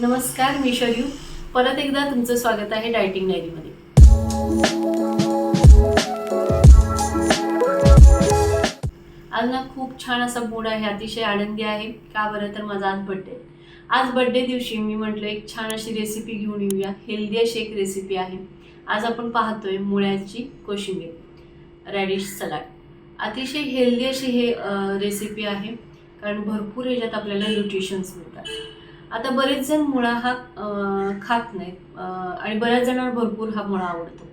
नमस्कार, मी शर्यू. परत एकदा तुमचं स्वागत आहे डायटिंग डायरीमध्ये. आज ना खूप छान असा मूड आहे, अतिशय आनंदी आहे. का बरं, तर माझा आज बर्थडे. आज बर्थडे दिवशी मी म्हटलं एक छान अशी रेसिपी घेऊन येऊया. हेल्दी अशी एक रेसिपी आहे. आज आपण पाहतोय मुळ्याची कोशिंबीर रॅडिश सलाड. अतिशय हेल्दी अशी हे रेसिपी आहे, कारण भरपूर ह्याच्यात आपल्याला न्यूट्रिशन्स मिळतात. आता बरेच जण मुळा हा खात नाहीत आणि बऱ्याच जणांना भरपूर हा मुळा आवडतो.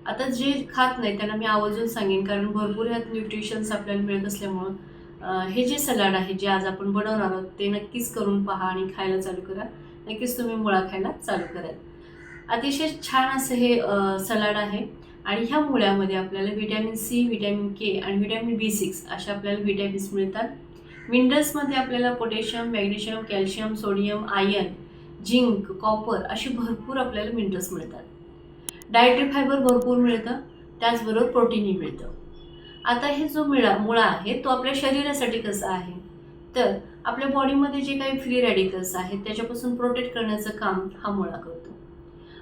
आता जे खात नाही त्यांना मी आवर्जून सांगेन, कारण भरपूर ह्यात न्यूट्रिशन्स आपल्याला मिळत असल्यामुळं हे जे सलाड आहे, जे आज आपण बनवणार आहोत, ते नक्कीच करून पहा आणि खायला चालू करा. नक्कीच तुम्ही मुळा खायला चालू कराल. अतिशय छान असं हे सलाड आहे आणि ह्या मुळ्यामध्ये आपल्याला व्हिटॅमिन सी, व्हिटॅमिन के आणि व्हिटॅमिन B6 अशा आपल्याला व्हिटॅमिन्स मिळतात. मिनरल्समध्ये आपल्याला potassium, magnesium, calcium, sodium, iron, zinc, copper अशी भरपूर आपल्याला मिनरल्स मिळतात. डायटरी फायबर भरपूर मिळतं, त्याचबरोबर प्रोटीनही मिळतं. आता हे जो मुळा आहे तो आपल्या शरीरासाठी कसा आहे, तर आपल्या बॉडीमध्ये जे काही फ्री रॅडिकल्स आहेत त्याच्यापासून प्रोटेक्ट करण्याचं काम हा मुळा करतो.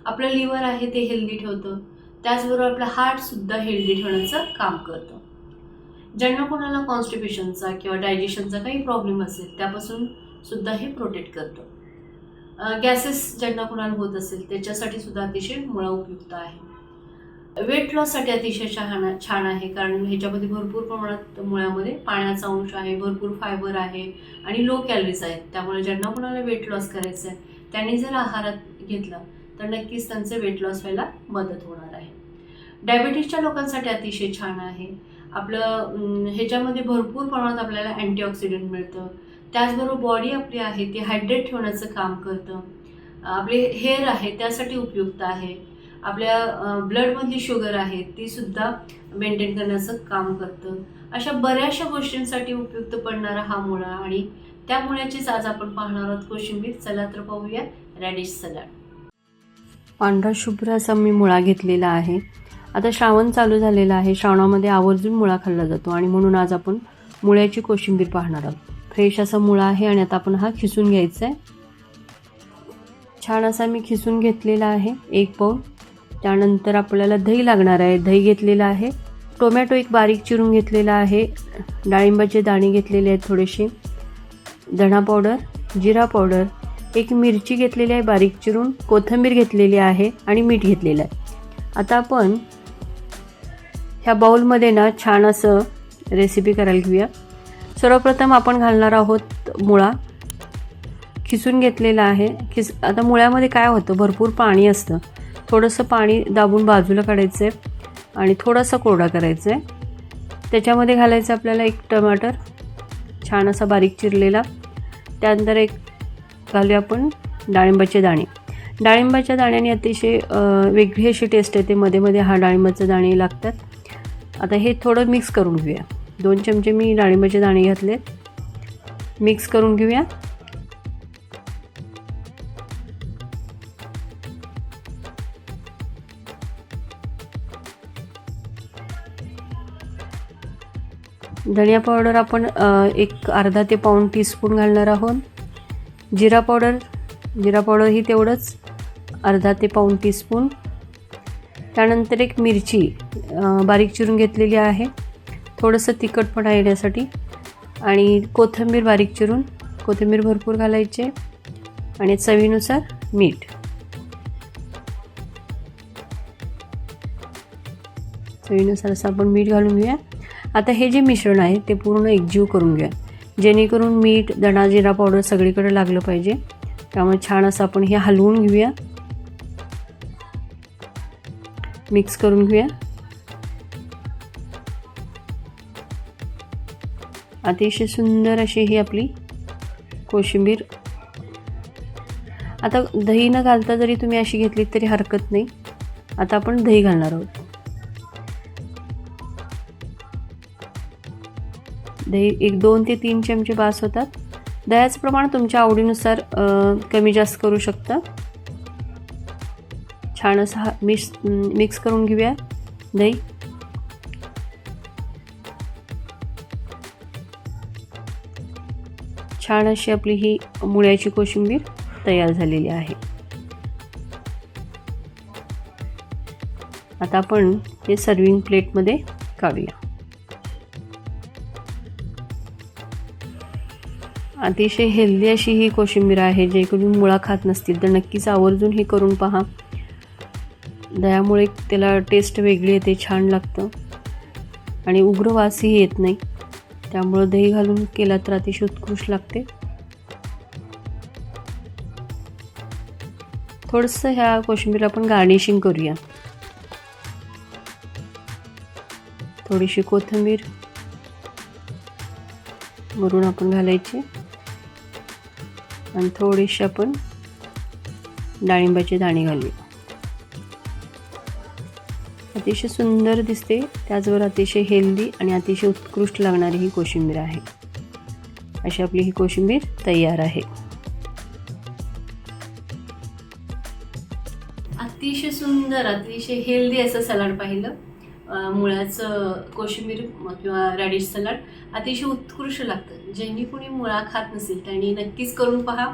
आपलं लिव्हर आहे ते हेल्दी ठेवतं, त्याचबरोबर आपलं हार्टसुद्धा हेल्दी ठेवण्याचं काम करतं. ज्यांना कोणाला कॉन्स्टिपेशनचा किंवा डायजेशनचा काही प्रॉब्लेम असेल त्यापासून सुद्धा हे प्रोटेक्ट करतं. गॅसेस ज्यांना कोणाला होत असेल त्याच्यासाठी सुद्धा अतिशय मुळा उपयुक्त आहे. वेट लॉससाठी अतिशय छान आहे, कारण ह्याच्यामध्ये भरपूर प्रमाणात मुळ्यामध्ये पाण्याचा अंश आहे, भरपूर फायबर आहे आणि लो कॅलरीज आहेत. त्यामुळे ज्यांना कोणाला वेट लॉस करायचं आहे त्यांनी जर आहारात घेतला तर नक्कीच त्यांचं वेट लॉस व्हायला मदत होणार आहे. डायबिटीजच्या लोकांसाठी अतिशय छान आहे. आपलं ह्याच्यामध्ये भरपूर प्रमाणात आपल्याला अँटीऑक्सिडंट मिळतं. त्याचबरोबर बॉडी आपली आहे ती हायड्रेट ठेवण्याचं काम करतं. आपले हेअर आहे त्यासाठी उपयुक्त आहे. आपल्या ब्लडमधली शुगर आहे ती सुद्धा मेंटेन करण्याचं काम करतं. अशा बऱ्याचशा गोष्टींसाठी उपयुक्त पडणारा हा मुळा, आणि त्या मुळ्याचीच आज आपण पाहणार आहोत कोशिंबीर. चला तर पाहूया रॅडिश सलाड. पांढरा शुभ्र असा मी मुळा घेतलेला आहे. आता श्रावण चालू झालेला आहे. श्रावणामध्ये आवर्जून मुळा खाल्ला जातो आणि म्हणून आज आपण मुळ्याची कोशिंबीर पाहणार आहोत. फ्रेश असा मुळा आहे आणि आता आपण हा खिसून घ्यायचा आहे. छान असा मी खिसून घेतलेला आहे 1 पाऊण. त्यानंतर आपल्याला दही लागणार आहे. दही घेतलेला आहे. टोमॅटो एक बारीक चिरून घेतलेला आहे. डाळिंबाचे दाणे घेतलेले आहेत थोडेसे. धणा पावडर, जिरा पावडर, एक मिरची घेतलेली आहे बारीक चिरून, कोथिंबीर घेतलेली आहे आणि मीठ घेतलेलं आहे. आता आपण ह्या बाउलमध्ये ना छान असं रेसिपी करायला घेऊया. सर्वप्रथम आपण घालणार आहोत मुळा. खिसून घेतलेला आहे. आता मुळ्यामध्ये काय होतं, भरपूर पाणी असतं. थोडंसं पाणी दाबून बाजूला काढायचं आहे आणि थोडासा कोरडा करायचा आहे. त्याच्यामध्ये घालायचं आपल्याला 1 टमाटर छान असा बारीक चिरलेला. त्यानंतर एक घालूया आपण डाळिंबाचे दाणे. डाळिंबाच्या दाण्याने अतिशय वेगळी अशी टेस्ट येते. मध्ये मध्ये हा डाळिंबाचे दाणे लागतात. आता हे थोडं मिक्स करून घेऊया. 2 चमचे मी डाळिंबाचे दाणे घातले. मिक्स करून घेऊया. धनिया पावडर आपण एक अर्धा ते पाऊण टीस्पून घालणार आहोत. जिरा पावडर ही तेवढंच अर्धा ते पाऊण टीस्पून. त्यानंतर एक मिरची बारीक चिरून घेतलेली आहे, थोडंसं तिखटपणा येण्यासाठी. आणि कोथिंबीर बारीक चिरून, कोथिंबीर भरपूर घालायचे. आणि चवीनुसार मीठ. चवीनुसार असं आपण मीठ घालून घेऊया. आता हे जे मिश्रण आहे ते पूर्ण एकजीव करून घ्या, जेणेकरून मीठ, धणा, जिरा पावडर सगळीकडे लागलं पाहिजे. त्यामुळे छान असं आपण हे हलवून घेऊया, मिक्स करून घेऊया. अतिशय सुंदर अशी ही आपली कोशिंबीर. आता दही न घालता जरी तुम्ही अशी घेतली तरी हरकत नाही. आता आपण दही घालणार आहोत. दही एक 2 ते 3 चमचे बास होतात. दह्याचं प्रमाण तुमच्या आवडीनुसार कमी जास्त करू शकता. छान असं मिक्स करून घेऊया दही. छान अशी आपली ही मुळ्याची कोशिंबीर तयार झालेली आहे. आता आपण हे सर्विंग प्लेटमध्ये काढूया. अतिशय हेल्दी अशी ही कोशिंबीर आहे. जे कोणी मुळा खात नसतील तर नक्कीच आवर्जून हे करून पहा. दह्यामुळे त्याला टेस्ट वेगळी येते, छान लागतं आणि उग्र वासही येत नाही. त्यामुळं दही घालून केला तर अतिशय उत्कृष्ट लागते. थोडंसं ह्या कोशिंबीर आपण गार्निशिंग करूया. थोडीशी कोथिंबीर वरून आपण घालायची आणि थोडीशी आपण डाळिंबाचे दाणे घालूया. अतिशय सुंदर दिसते, त्याचबरोबर अतिशय हेल्दी आणि अतिशय उत्कृष्ट लागणारी ही कोशिंबीर आहे. अशी आपली ही कोशिंबीर तयार आहे. अतिशय सुंदर, अतिशय हेल्दी असं सलाड पाहिलं. मुळ्याचं कोशिंबीर किंवा रॅडिश सलाड अतिशय उत्कृष्ट लागतं. ज्यांनी कोणी मुळा खात नसेल त्यांनी नक्कीच करून पहा.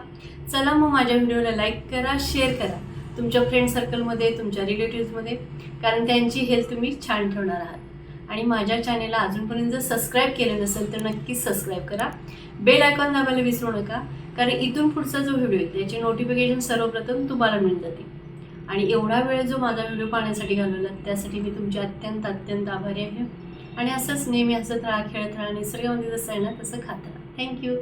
चला मग माझ्या व्हिडिओला लाईक करा, शेअर करा तुमच्या फ्रेंड सर्कलमध्ये, तुमच्या रिलेटिव्समध्ये, कारण त्यांची हेल्थ तुम्ही छान ठेवणार आहात. आणि माझ्या चॅनेलला अजूनपर्यंत जर सबस्क्राईब केलं नसेल तर नक्कीच सबस्क्राईब करा. बेल आयकॉन दाबायला विसरू नका, कारण इथून पुढचा जो व्हिडिओ आहे त्याचे नोटिफिकेशन सर्वप्रथम तुम्हाला मिळून जाते. आणि एवढा वेळ जो माझा व्हिडिओ पाहण्यासाठी घालवला त्यासाठी मी तुमची अत्यंत आभारी आहे. आणि असंच नेहमी हसत राहा, खेळत राहा, निसर्गामध्ये जसं आहे ना तसं खात राहा. थँक्यू.